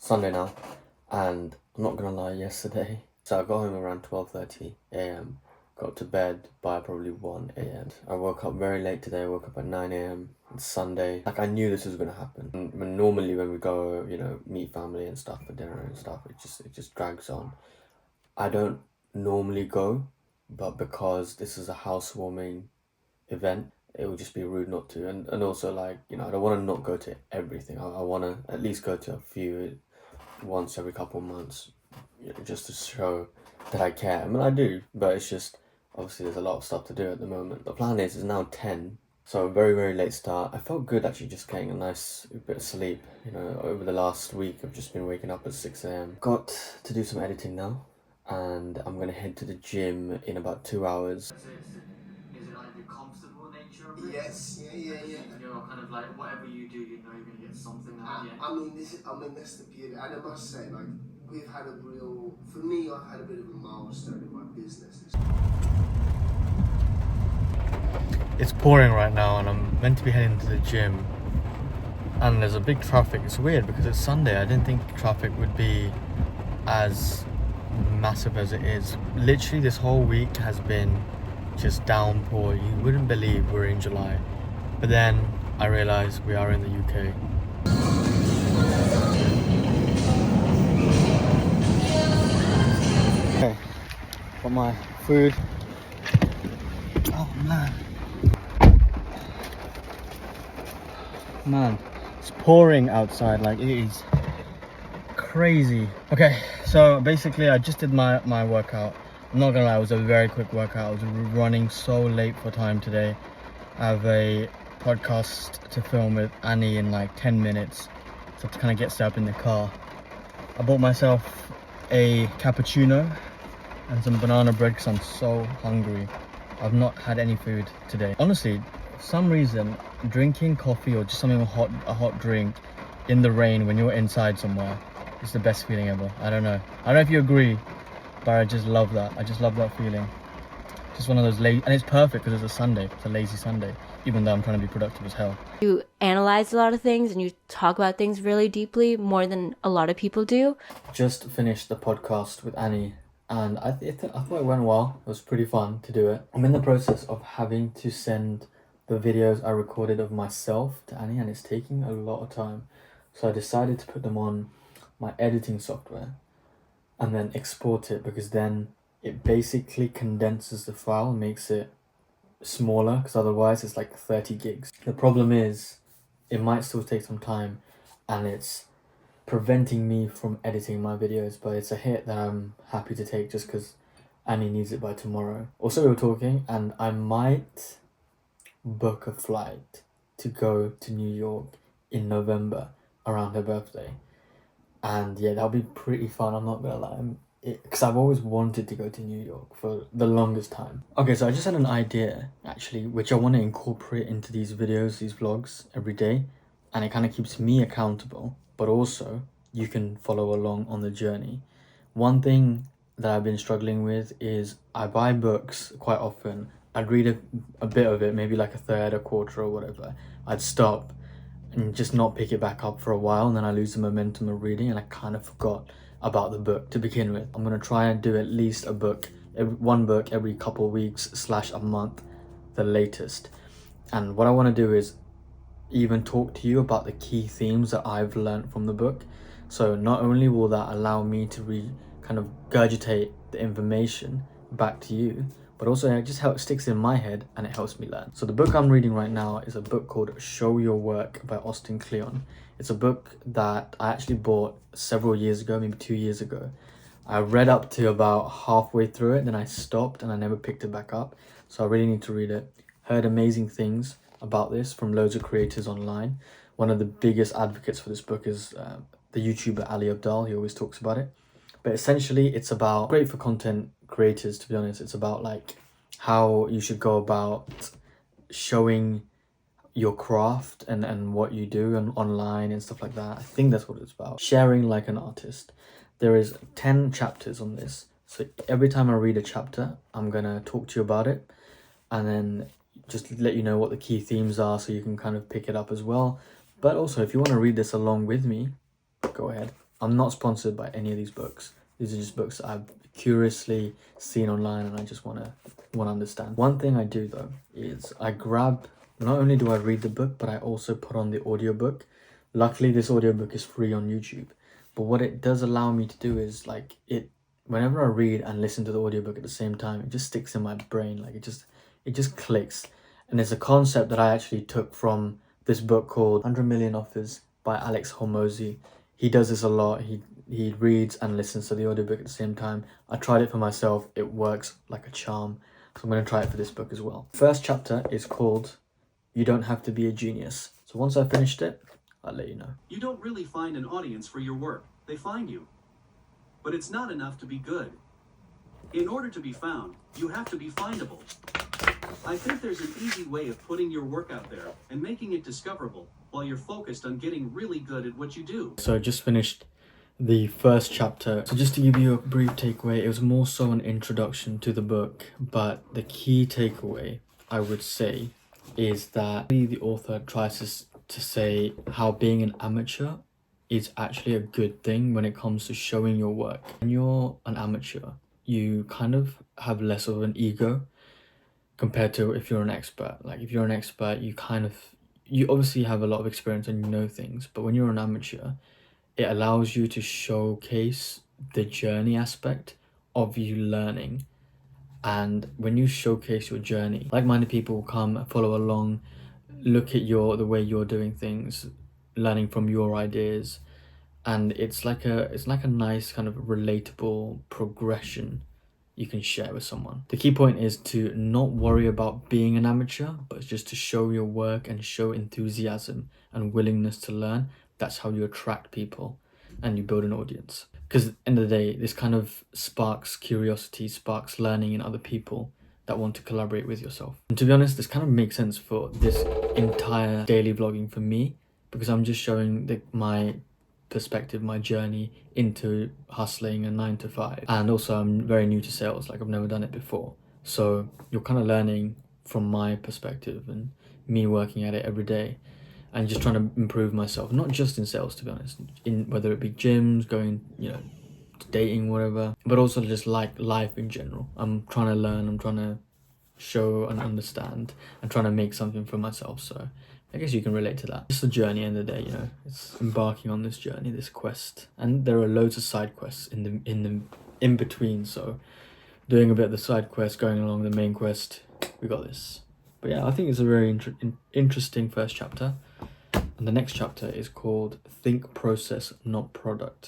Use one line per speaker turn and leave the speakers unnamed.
Sunday now, and I'm not gonna lie, yesterday, so I got home around 12:30 a.m, got to bed by probably 1 a.m. I woke up very late today. I woke up at 9 a.m. It's Sunday. Like, I knew this was gonna happen. And normally when we go, meet family and stuff for dinner and stuff, it just drags on. I don't normally go, but because this is a housewarming event, it would just be rude not to. And also, like, I don't want to not go to everything. I want to at least go to a few once every couple months, just to show that I care. I mean, I do, but it's just, obviously there's a lot of stuff to do at the moment. The plan is, it's now 10, so a very, very late start. I felt good actually just getting a nice bit of sleep. Over the last week, I've just been waking up at 6 a.m. Got to do some editing now, and I'm gonna head to the gym in about 2 hours. Is it like the comfortable nature of it?
Yes, yeah.
You're kind of like, whatever you do, you're gonna get something out at the end.
I mean that's the beauty, and I must say, like, for me, I've had a bit of a milestone in my business.
It's pouring right now, and I'm meant to be heading to the gym, and there's a big traffic. It's weird because it's Sunday. I didn't think traffic would be as massive as it is. Literally this whole week has been just downpour. You wouldn't believe we're in July, but then I realized we are in the UK. Okay, got my food. Oh man, it's pouring outside. Like, it is crazy. Okay, so basically I just did my workout. I'm not gonna lie, it was a very quick workout. I was running so late for time today. I have a podcast to film with Annie in like 10 minutes, so I have to kind of get set up in the car. I bought myself a cappuccino and some banana bread because I'm so hungry. I've not had any food today. Honestly, for some reason, drinking coffee or just something hot, a hot drink in the rain when you're inside somewhere, it's the best feeling ever. I don't know if you agree, but I just love that. I just love that feeling. Just one of those lazy, and it's perfect because it's a Sunday. It's a lazy Sunday, even though I'm trying to be productive as hell.
You analyze a lot of things and you talk about things really deeply, more than a lot of people do.
Just finished the podcast with Annie, and I thought it went well. It was pretty fun to do it. I'm in the process of having to send the videos I recorded of myself to Annie, and it's taking a lot of time. So I decided to put them on my editing software and then export it, because then it basically condenses the file and makes it smaller, because otherwise it's like 30 gigs. The problem is, it might still take some time, and it's preventing me from editing my videos, but it's a hit that I'm happy to take just because Annie needs it by tomorrow. Also, we were talking, and I might book a flight to go to New York in November around her birthday. And yeah, that'll be pretty fun, I'm not gonna lie. Because I've always wanted to go to New York for the longest time. Okay, so I just had an idea, actually, which I want to incorporate into these videos, these vlogs, every day. And it kind of keeps me accountable, but also you can follow along on the journey. One thing that I've been struggling with is I buy books quite often. I'd read a bit of it, maybe like a third, a quarter or whatever. I'd stop and just not pick it back up for a while, and then I lose the momentum of reading, and I kind of forgot about the book to begin with. I'm gonna try and do at least one book every couple of weeks / a month, the latest. And what I want to do is even talk to you about the key themes that I've learned from the book. So not only will that allow me to kind of regurgitate the information back to you, but also it just sticks in my head and it helps me learn. So the book I'm reading right now is a book called Show Your Work by Austin Kleon. It's a book that I actually bought several years ago, maybe 2 years ago. I read up to about halfway through it, then I stopped and I never picked it back up. So I really need to read it. Heard amazing things about this from loads of creators online. One of the biggest advocates for this book is the YouTuber Ali Abdaal. He always talks about it. But essentially, it's about, great for content creators, to be honest. It's about like how you should go about showing your craft and what you do online and stuff like that. I think that's what it's about. Sharing like an artist. There is 10 chapters on this. So every time I read a chapter, I'm gonna talk to you about it, and then just let you know what the key themes are, so you can kind of pick it up as well. But also, if you want to read this along with me, go ahead. I'm not sponsored by any of these books. These are just books that I've curiously seen online and I just want to understand. One thing I do though is I grab, not only do I read the book, but I also put on the audiobook. Luckily this audiobook is free on YouTube. But what it does allow me to do is like whenever I read and listen to the audiobook at the same time, it just sticks in my brain. Like it just clicks. And it's a concept that I actually took from this book called 100 Million Offers by Alex Hormozy. He does this a lot. He reads and listens to the audiobook at the same time. I tried it for myself. It works like a charm. So I'm going to try it for this book as well. First chapter is called You Don't Have to Be a Genius. So once I finished it, I'll let you know.
You don't really find an audience for your work. They find you. But it's not enough to be good. In order to be found, you have to be findable. I think there's an easy way of putting your work out there and making it discoverable while you're focused on getting really good at what you do.
So I just finished the first chapter. So just to give you a brief takeaway, it was more so an introduction to the book, but the key takeaway, I would say, is that the author tries to say how being an amateur is actually a good thing when it comes to showing your work. When you're an amateur, you kind of have less of an ego compared to if you're an expert. Like if you're an expert, you obviously have a lot of experience and you know things, but when you're an amateur, it allows you to showcase the journey aspect of you learning. And when you showcase your journey, like-minded people will come and follow along, look at the way you're doing things, learning from your ideas, and it's like a nice kind of relatable progression you can share with someone. The key point is to not worry about being an amateur, but just to show your work and show enthusiasm and willingness to learn. That's how you attract people and you build an audience. Because at the end of the day, this kind of sparks curiosity, sparks learning in other people that want to collaborate with yourself. And to be honest, this kind of makes sense for this entire daily vlogging for me, because I'm just showing my perspective, my journey into hustling a 9 to 5. And also I'm very new to sales, like I've never done it before. So you're kind of learning from my perspective and me working at it every day and just trying to improve myself, not just in sales, to be honest, in whether it be gyms, going, dating, whatever, but also just like life in general. I'm trying to learn, I'm trying to show and understand and trying to make something for myself. So I guess you can relate to that. It's a journey in the day, it's embarking on this journey, this quest, and there are loads of side quests in between. So doing a bit of the side quest, going along the main quest, we got this. But yeah, I think it's a very interesting first chapter. And the next chapter is called Think Process, Not Product.